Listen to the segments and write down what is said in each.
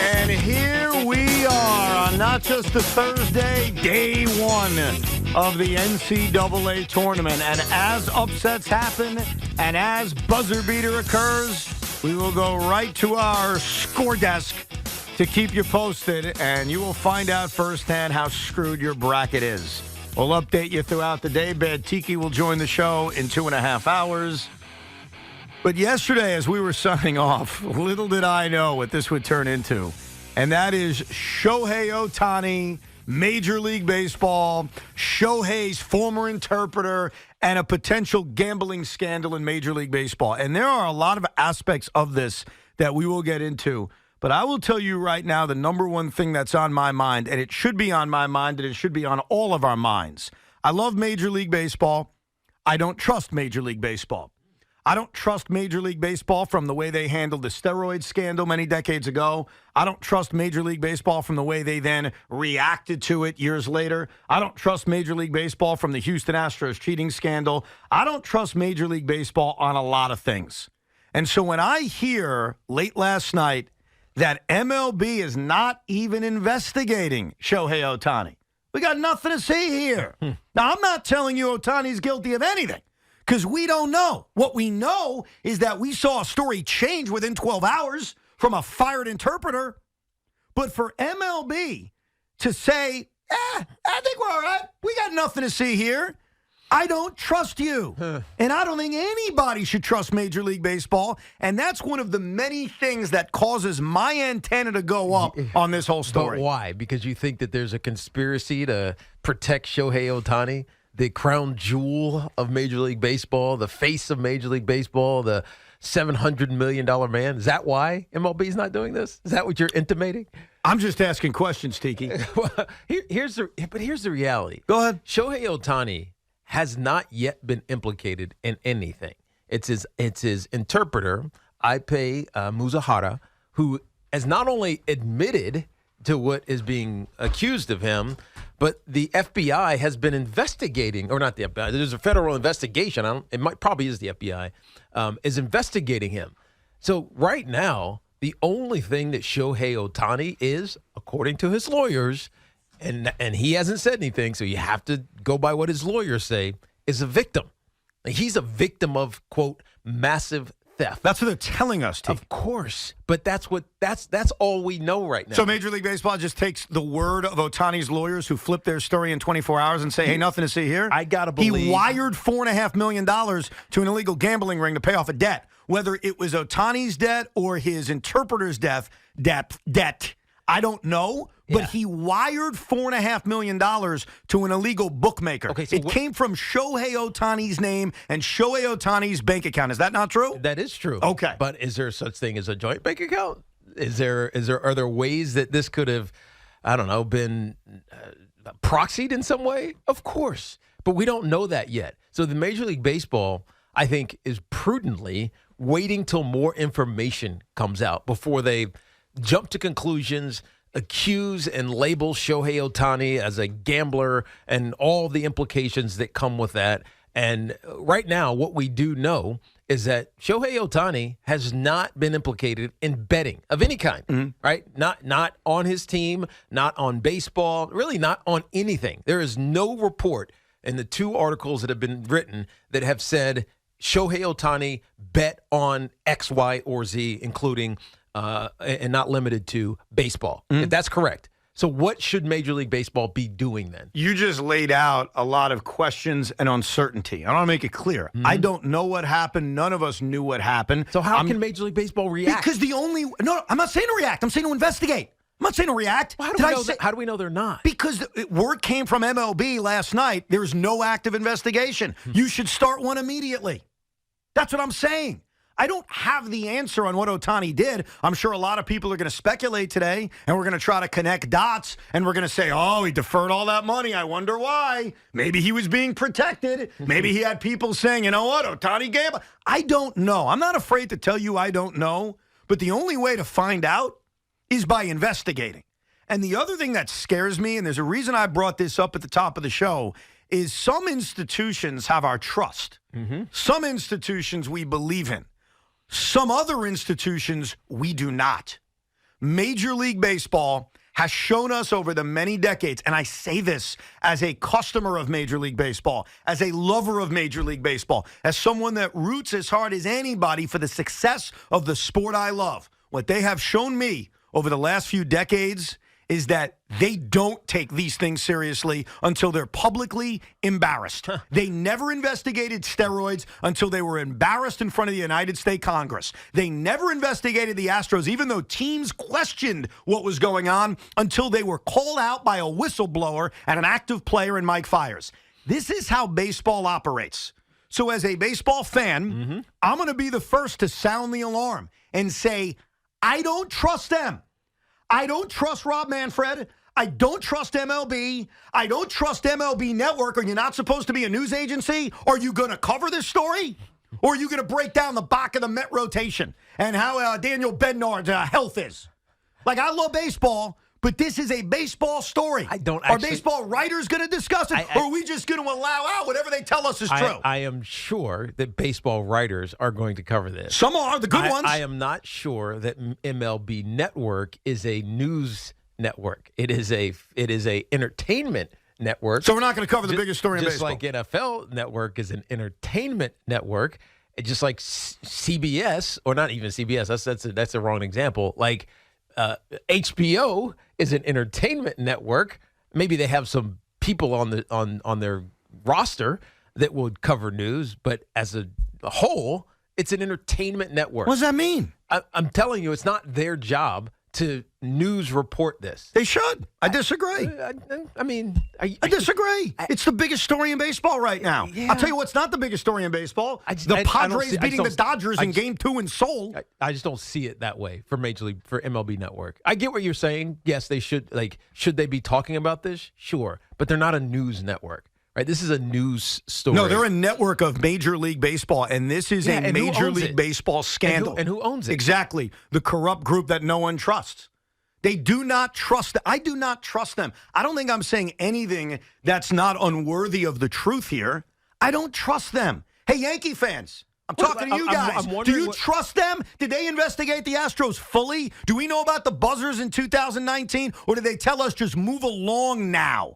And here we are on not just a Thursday, day one of the NCAA tournament. And as upsets happen and as buzzer beater occurs, we will go right to our score desk to keep you posted, and you will find out firsthand how screwed your bracket is. We'll update you throughout the day. Bad Tiki will join the show in 2.5 hours. But yesterday, as we were signing off, little did I know what this would turn into. And that is Shohei Ohtani, Major League Baseball, Shohei's former interpreter, and a potential gambling scandal in Major League Baseball. And there are a lot of aspects of this that we will get into. But I will tell you right now the number one thing that's on my mind, and it should be on my mind, and it should be on all of our minds. I love Major League Baseball. I don't trust Major League Baseball. I don't trust Major League Baseball from the way they handled the steroid scandal many decades ago. I don't trust Major League Baseball from the way they then reacted to it years later. I don't trust Major League Baseball from the Houston Astros cheating scandal. I don't trust Major League Baseball on a lot of things. And so when I hear late last night that MLB is not even investigating Shohei Ohtani, we got nothing to see here. Now, I'm not telling you Ohtani's guilty of anything, because we don't know. What we know is that we saw a story change within 12 hours from a fired interpreter. But for MLB to say, I think we're all right. We got nothing to see here. I don't trust you. And I don't think anybody should trust Major League Baseball. And that's one of the many things that causes my antenna to go up on this whole story. But why? Because you think that there's a conspiracy to protect Shohei Ohtani? The crown jewel of Major League Baseball, the face of Major League Baseball, the $700 million man. Is that why MLB is not doing this? Is that what you're intimating? I'm just asking questions, Tiki. Here's the reality. Go ahead. Shohei Ohtani has not yet been implicated in anything. It's his interpreter, Ipe Muzahara, who has not only admitted to what is being accused of him, but the FBI has been investigating, or not the FBI, there's a federal investigation, probably is the FBI, is investigating him. So right now, the only thing that Shohei Ohtani is, according to his lawyers, and he hasn't said anything, so you have to go by what his lawyers say, is a victim. He's a victim of, quote, massive theft. That's what they're telling us, Tiki. Of course, but that's all we know right now. So Major League Baseball just takes the word of Ohtani's lawyers who flip their story in 24 hours and say, hey, nothing to see here? I got to believe. He wired $4.5 million to an illegal gambling ring to pay off a debt, whether it was Ohtani's debt or his interpreter's debt. I don't know, but he wired $4.5 million to an illegal bookmaker. Okay, so it came from Shohei Ohtani's name and Shohei Ohtani's bank account. Is that not true? That is true. Okay. But is there such thing as a joint bank account? Are there ways that this could have, I don't know, been proxied in some way? Of course. But we don't know that yet. So the Major League Baseball, I think, is prudently waiting till more information comes out before they jump to conclusions, accuse and label Shohei Ohtani as a gambler and all the implications that come with that. And right now, what we do know is that Shohei Ohtani has not been implicated in betting of any kind, right? Not on his team, not on baseball, really not on anything. There is no report in the 2 articles that have been written that have said Shohei Ohtani bet on X, Y, or Z, including and not limited to baseball. If that's correct. So what should Major League Baseball be doing then? You just laid out a lot of questions and uncertainty. I want to make it clear. I don't know what happened. None of us knew what happened. So how can Major League Baseball react? Because no, I'm not saying to react. I'm saying to investigate. I'm not saying to react. Well, how do we know they're not? Because word came from MLB last night. There's no active investigation. You should start one immediately. That's what I'm saying. I don't have the answer on what Ohtani did. I'm sure a lot of people are going to speculate today, and we're going to try to connect dots, and we're going to say, oh, he deferred all that money. I wonder why. Maybe he was being protected. Maybe he had people saying, you know what, Ohtani gambled. I don't know. I'm not afraid to tell you I don't know, but the only way to find out is by investigating. And the other thing that scares me, and there's a reason I brought this up at the top of the show, is some institutions have our trust. Some institutions we believe in. Some other institutions we do not. Major League Baseball has shown us over the many decades, and I say this as a customer of Major League Baseball, as a lover of Major League Baseball, as someone that roots as hard as anybody for the success of the sport I love. What they have shown me over the last few decades is that they don't take these things seriously until they're publicly embarrassed. They never investigated steroids until they were embarrassed in front of the United States Congress. They never investigated the Astros, even though teams questioned what was going on, until they were called out by a whistleblower and an active player in Mike Fiers. This is how baseball operates. So as a baseball fan, I'm going to be the first to sound the alarm and say, I don't trust them. I don't trust Rob Manfred. I don't trust MLB. I don't trust MLB Network. Are you not supposed to be a news agency? Are you going to cover this story? Or are you going to break down the back of the Met rotation and how Daniel Bednard's health is? Like, I love baseball, but this is a baseball story. Are baseball writers going to discuss it, or are we just going to allow out whatever they tell us is true? I am sure that baseball writers are going to cover this. Some are, the good ones. I am not sure that MLB Network is a news network. It is a entertainment network. So we're not going to cover the biggest story in baseball. Just like NFL Network is an entertainment network, just like CBS, or not even CBS. That's a wrong example. Like HBO is an entertainment network. Maybe they have some people on their roster that would cover news, but as a whole, it's an entertainment network. What does that mean? I'm telling you, it's not their job to news report this. They should. I disagree. I disagree. It's the biggest story in baseball right now. Yeah. I'll tell you what's not the biggest story in baseball. The Padres beating the Dodgers in Game 2 in Seoul. I just don't see it that way for MLB Network. I get what you're saying. Yes, they should. Should they be talking about this? Sure. But they're not a news network. Right, this is a news story. No, they're a network of Major League Baseball, and this is a Major League Baseball scandal. And who owns it? Exactly. The corrupt group that no one trusts. They do not trust. I do not trust them. I don't think I'm saying anything that's not unworthy of the truth here. I don't trust them. Hey, Yankee fans, I'm talking to you guys. Do you trust them? Did they investigate the Astros fully? Do we know about the buzzers in 2019, or did they tell us just move along now?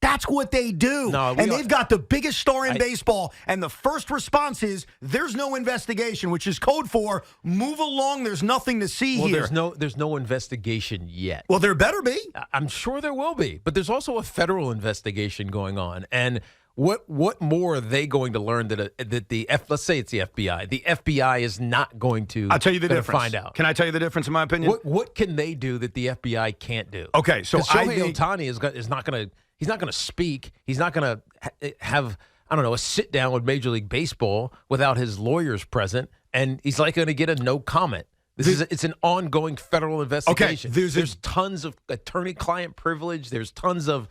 That's what they do. They've got the biggest star in baseball, and the first response is there's no investigation, which is code for move along, there's nothing to see here. There's no investigation yet. Well, there better be. I'm sure there will be, but there's also a federal investigation going on. And what more are they going to learn let's say it's the FBI. The FBI is not going to I'll tell you the difference. Find out. Can I tell you the difference in my opinion? What can they do that the FBI can't do? Okay, so Shohei Ohtani is not going to He's not going to speak. He's not going to have, a sit down with Major League Baseball without his lawyers present, and he's like going to get a no comment. It's an ongoing federal investigation. Okay, there's tons of attorney-client privilege. There's tons of,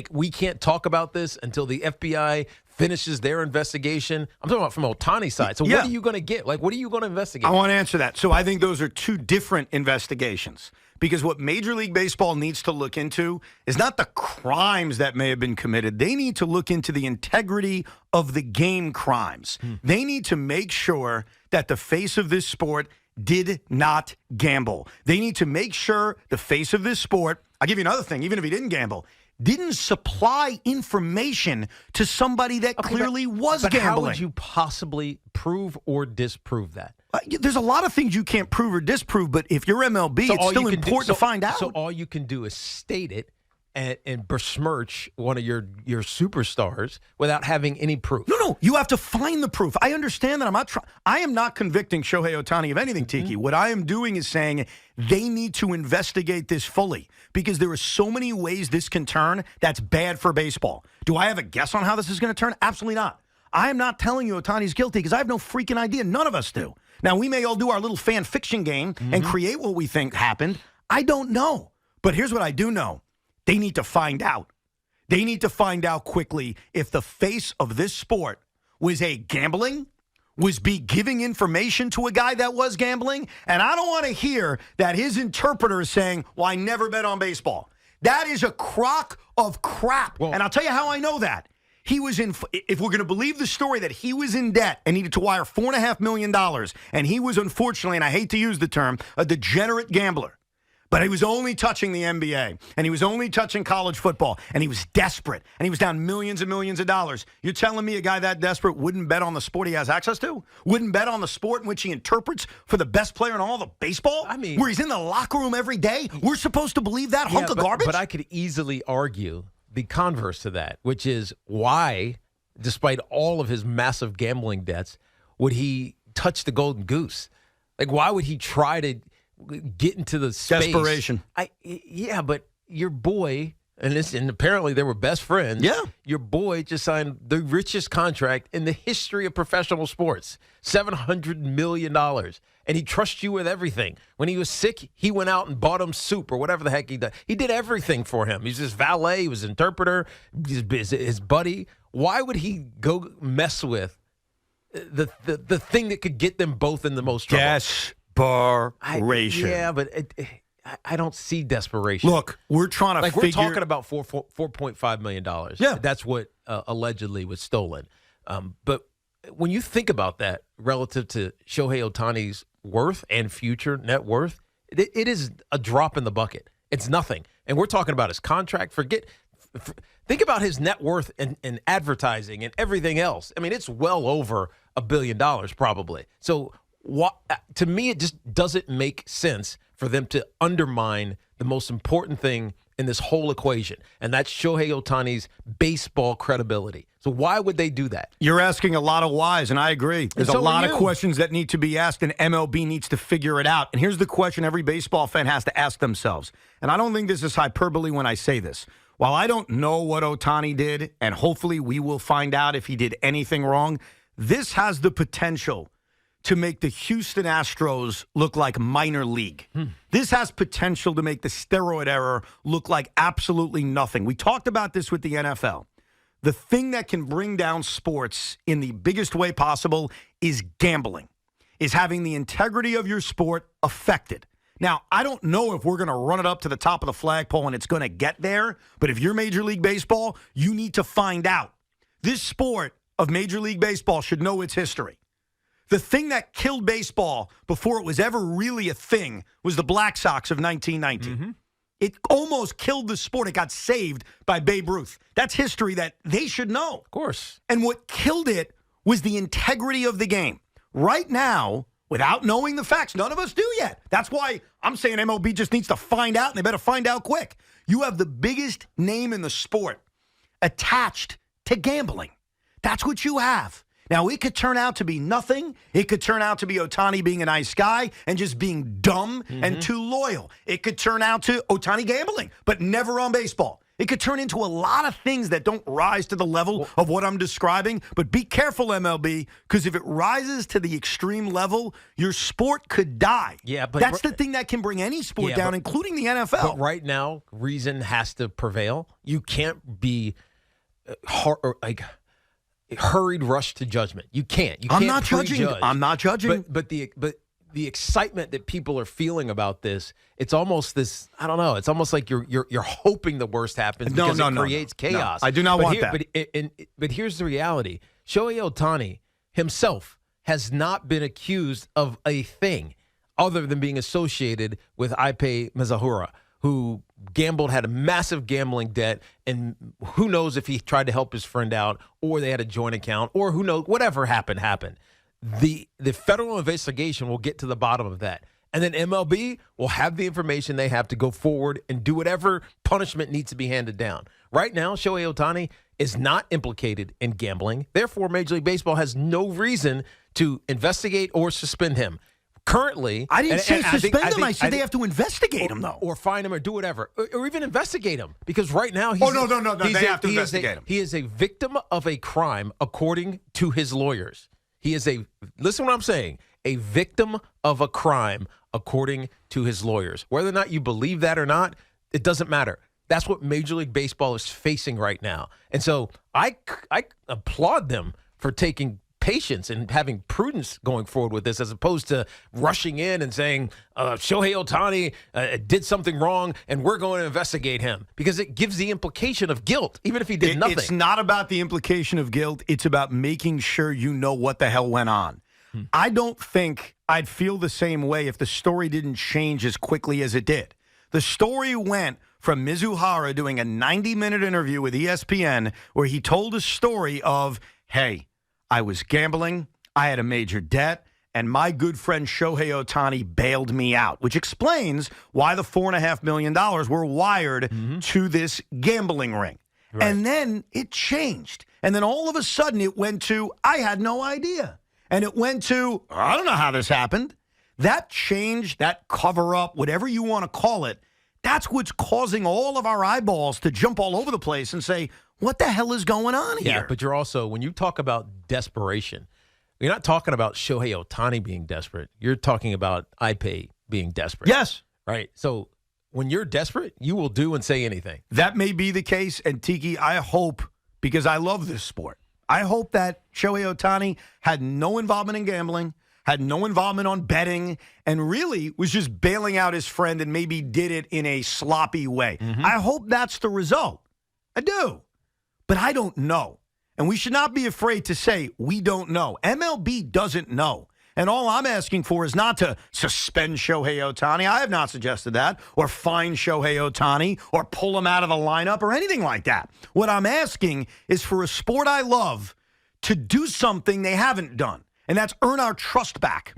we can't talk about this until the FBI finishes their investigation. I'm talking about from Ohtani's side. So what are you going to get? What are you going to investigate? I want to answer that. So I think those are two different investigations. Because what Major League Baseball needs to look into is not the crimes that may have been committed. They need to look into the integrity of the game crimes. They need to make sure that the face of this sport did not gamble. They need to make sure the face of this sport, I'll give you another thing, even if he didn't gamble, didn't supply information to somebody that clearly was gambling. How would you possibly prove or disprove that? There's a lot of things you can't prove or disprove, but if you're MLB, it's still important to find out. So all you can do is state it and besmirch one of your superstars without having any proof. No, you have to find the proof. I understand that. I am not convicting Shohei Ohtani of anything, Tiki. What I am doing is saying they need to investigate this fully because there are so many ways this can turn that's bad for baseball. Do I have a guess on how this is going to turn? Absolutely not. I am not telling you Ohtani's guilty because I have no freaking idea. None of us do. Now, we may all do our little fan fiction game and create what we think happened. I don't know. But here's what I do know. They need to find out. They need to find out quickly if the face of this sport was giving information to a guy that was gambling. And I don't want to hear that his interpreter is saying, well, I never bet on baseball. That is a crock of crap. And I'll tell you how I know that. He was if we're going to believe the story that he was in debt and needed to wire $4.5 million, and he was unfortunately, and I hate to use the term, a degenerate gambler. but he was only touching the NBA, and he was only touching college football, and he was desperate, and he was down millions and millions of dollars. You're telling me a guy that desperate wouldn't bet on the sport he has access to? Wouldn't bet on the sport in which he interprets for the best player in all the baseball? I mean, where he's in the locker room every day? We're supposed to believe that hunk of garbage? But I could easily argue the converse to that, which is why, despite all of his massive gambling debts, would he touch the golden goose? Like, why would he try to get into the space? Desperation. Yeah, but your boy, and apparently they were best friends. Yeah. Your boy just signed the richest contract in the history of professional sports, $700 million. And he trusts you with everything. When he was sick, he went out and bought him soup or whatever the heck he did. He did everything for him. He's his valet. He was his interpreter, his buddy. Why would he go mess with the thing that could get them both in the most trouble? Desperation. Yeah, but I don't see desperation. Look, we're trying to We're talking about $4.5 million. Yeah. That's what allegedly was stolen. But when you think about that relative to Shohei Ohtani's worth and future net worth, it is a drop in the bucket. It's nothing. And we're talking about his contract. Think about his net worth and advertising and everything else. I mean, it's well over $1 billion probably. So to me, it just doesn't make sense for them to undermine the most important thing in this whole equation, and that's Shohei Ohtani's baseball credibility. So why would they do that? You're asking a lot of whys, and I agree. There's so a lot of you. questions that need to be asked, and MLB needs to figure it out. And here's the question every baseball fan has to ask themselves. And I don't think this is hyperbole when I say this. While I don't know what Ohtani did, and hopefully we will find out if he did anything wrong, this has the potential to make the Houston Astros look like minor league. This has potential to make the steroid era look like absolutely nothing. We talked about this with the NFL. The thing that can bring down sports in the biggest way possible is gambling, is having the integrity of your sport affected. Now, I don't know if we're going to run it up to the top of the flagpole and it's going to get there, but if you're Major League Baseball, you need to find out. This sport of Major League Baseball should know its history. The thing that killed baseball before it was ever really a thing was the Black Sox of 1919. Mm-hmm. It almost killed the sport. It got saved by Babe Ruth. That's history that they should know. Of course. And what killed it was the integrity of the game. Right now, without knowing the facts, none of us do yet. That's why I'm saying MLB just needs to find out, and they better find out quick. You have the biggest name in the sport attached to gambling. That's what you have. Now, it could turn out to be nothing. It could turn out to be Ohtani being a nice guy and just being dumb and too loyal. It could turn out to Ohtani gambling, but never on baseball. It could turn into a lot of things that don't rise to the level of what I'm describing. But be careful, MLB, because if it rises to the extreme level, your sport could die. Yeah, but that's the thing that can bring any sport down, including the NFL. But right now, reason has to prevail. You can't be hurried rush to judgment. You can't. You can't. I'm not judging. I'm not judging. But the excitement that people are feeling about this, it's almost this. I don't know. It's almost like you're hoping the worst happens because it creates chaos. No, I do not want that. But here's the reality: Shohei Ohtani himself has not been accused of a thing other than being associated with Ipe Mizahura, who gambled, had a massive gambling debt, and who knows if he tried to help his friend out, or they had a joint account, or who knows, whatever happened. The federal investigation will get to the bottom of that. And then MLB will have the information they have to go forward and do whatever punishment needs to be handed down. Right now, Shohei Ohtani is not implicated in gambling. Therefore, Major League Baseball has no reason to investigate or suspend him. Currently, I didn't say suspend him. I said they have to investigate him, though. Or fine him or do whatever. Or even investigate him. Because right now he's... No. They have to investigate him. He is a victim of a crime, according to his lawyers. He is listen what I'm saying, a victim of a crime, according to his lawyers. Whether or not you believe that or not, it doesn't matter. That's what Major League Baseball is facing right now. And so I applaud them for taking patience and having prudence going forward with this, as opposed to rushing in and saying Shohei Ohtani did something wrong and we're going to investigate him, because it gives the implication of guilt, even if he did nothing. It's not about the implication of guilt. It's about making sure you know what the hell went on. I don't think I'd feel the same way if the story didn't change as quickly as it did. The story went from Mizuhara doing a 90-minute interview with ESPN where he told a story of, hey, I was gambling, I had a major debt, and my good friend Shohei Ohtani bailed me out, which explains why the $4.5 million were wired to this gambling ring. Right. And then it changed. And then all of a sudden it went to, I had no idea. And it went to, I don't know how this happened. That change, that cover-up, whatever you want to call it, that's what's causing all of our eyeballs to jump all over the place and say, what the hell is going on here? Yeah, but you're also, when you talk about desperation, you're not talking about Shohei Ohtani being desperate. You're talking about Ipe being desperate. Yes. Right? So when you're desperate, you will do and say anything. That may be the case. And Tiki, I hope, because I love this sport, I hope that Shohei Ohtani had no involvement in gambling, had no involvement on betting, and really was just bailing out his friend and maybe did it in a sloppy way. I hope that's the result. I do. But I don't know. And we should not be afraid to say we don't know. MLB doesn't know. And all I'm asking for is not to suspend Shohei Ohtani. I have not suggested that. Or fine Shohei Ohtani. Or pull him out of the lineup. Or anything like that. What I'm asking is for a sport I love to do something they haven't done. And that's earn our trust back.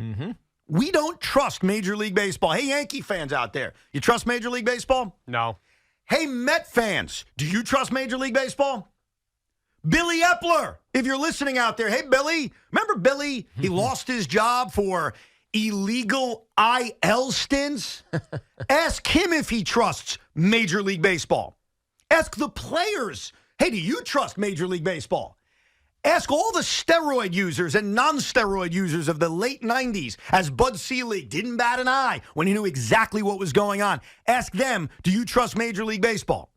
We don't trust Major League Baseball. Hey, Yankee fans out there, you trust Major League Baseball? No. Hey, Met fans, do you trust Major League Baseball? Billy Epler, if you're listening out there. Hey, Billy. Remember Billy? He lost his job for illegal IL stints. Ask him if he trusts Major League Baseball. Ask the players. Hey, do you trust Major League Baseball? Ask all the steroid users and non-steroid users of the late 90s as Bud Selig didn't bat an eye when he knew exactly what was going on. Ask them, do you trust Major League Baseball?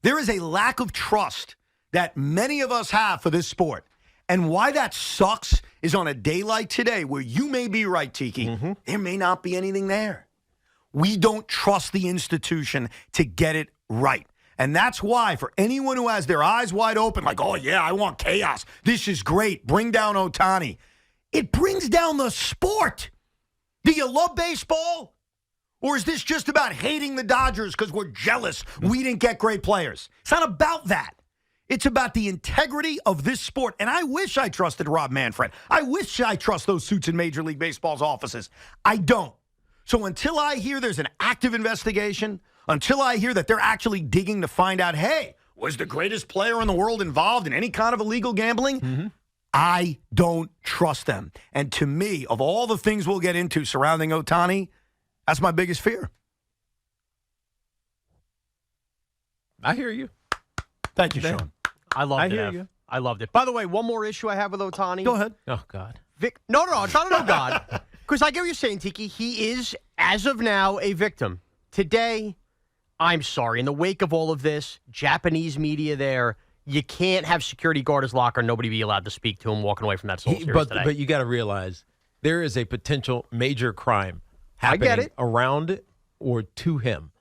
There is a lack of trust that many of us have for this sport. And why that sucks is on a day like today where you may be right, Tiki, there may not be anything there. We don't trust the institution to get it right. And that's why, for anyone who has their eyes wide open, like, oh, yeah, I want chaos. This is great. Bring down Ohtani. It brings down the sport. Do you love baseball? Or is this just about hating the Dodgers because we're jealous we didn't get great players? It's not about that. It's about the integrity of this sport. And I wish I trusted Rob Manfred. I wish I trust those suits in Major League Baseball's offices. I don't. So until I hear there's an active investigation, until I hear that they're actually digging to find out, hey, was the greatest player in the world involved in any kind of illegal gambling? I don't trust them. And to me, of all the things we'll get into surrounding Ohtani, that's my biggest fear. I hear you. Thank you, Sean. I loved it. hear you. I loved it. By the way, one more issue I have with Ohtani. Go ahead. Oh, God. No, it's not an oh God. Because I get what you're saying, Tiki. He is, as of now, a victim. Today, I'm sorry. In the wake of all of this, Japanese media there, you can't have security guard his locker and nobody be allowed to speak to him walking away from that Soul Series today. But you got to realize there is a potential major crime happening around or to him.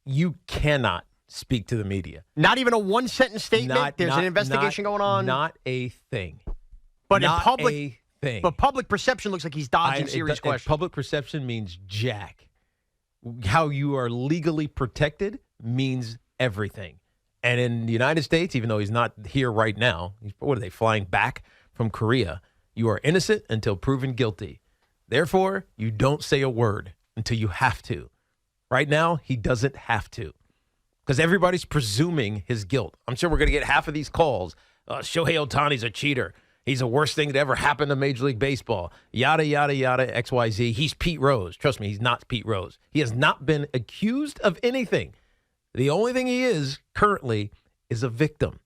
You cannot speak to the media. Not even a one-sentence statement? There's an investigation going on? Not a thing. But not in public, a thing. But public perception looks like he's dodging serious questions. Public perception means jack. How you are legally protected means everything. And in the United States, even though he's not here right now, what are they, flying back from Korea? You are innocent until proven guilty. Therefore, you don't say a word until you have to. Right now, he doesn't have to. Because everybody's presuming his guilt. I'm sure we're going to get half of these calls. Shohei Ohtani's a cheater. He's the worst thing that ever happened to Major League Baseball. Yada, yada, yada, XYZ. He's Pete Rose. Trust me, he's not Pete Rose. He has not been accused of anything. The only thing he is currently is a victim.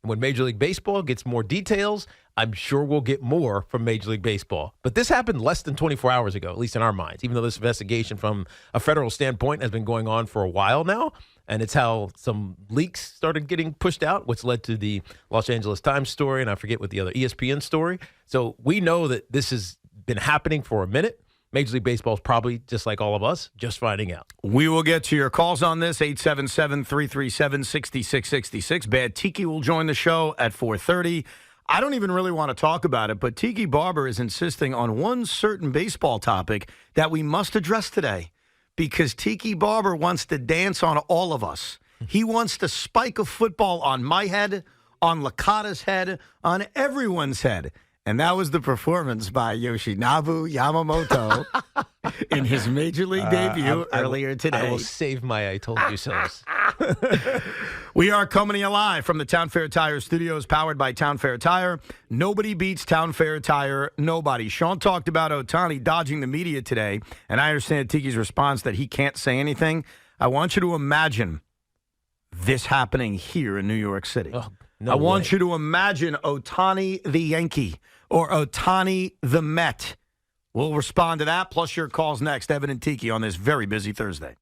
And when Major League Baseball gets more details, I'm sure we'll get more from Major League Baseball. But this happened less than 24 hours ago, at least in our minds, even though this investigation from a federal standpoint has been going on for a while now. And it's how some leaks started getting pushed out, which led to the Los Angeles Times story, and I forget what the other ESPN story. So we know that this has been happening for a minute. Major League Baseball is probably, just like all of us, just finding out. We will get to your calls on this, 877-337-6666. Bad Tiki will join the show at 4:30. I don't even really want to talk about it, but Tiki Barber is insisting on one certain baseball topic that we must address today. because Tiki Barber wants to dance on all of us. He wants to spike a football on my head, on Licata's head, on everyone's head. And that was the performance by Yoshinobu Yamamoto in his Major League debut earlier today. I will save my I told you so's. We are coming to you live from the Town Fair Tire Studios, powered by Town Fair Tire. Nobody beats Town Fair Tire. Nobody. Sean talked about Ohtani dodging the media today, and I understand Tiki's response that he can't say anything. I want you to imagine this happening here in New York City. Oh, no I want way. you to imagine Ohtani the Yankee or Ohtani the Met. We'll respond to that, plus your calls next. Evan and Tiki on this very busy Thursday.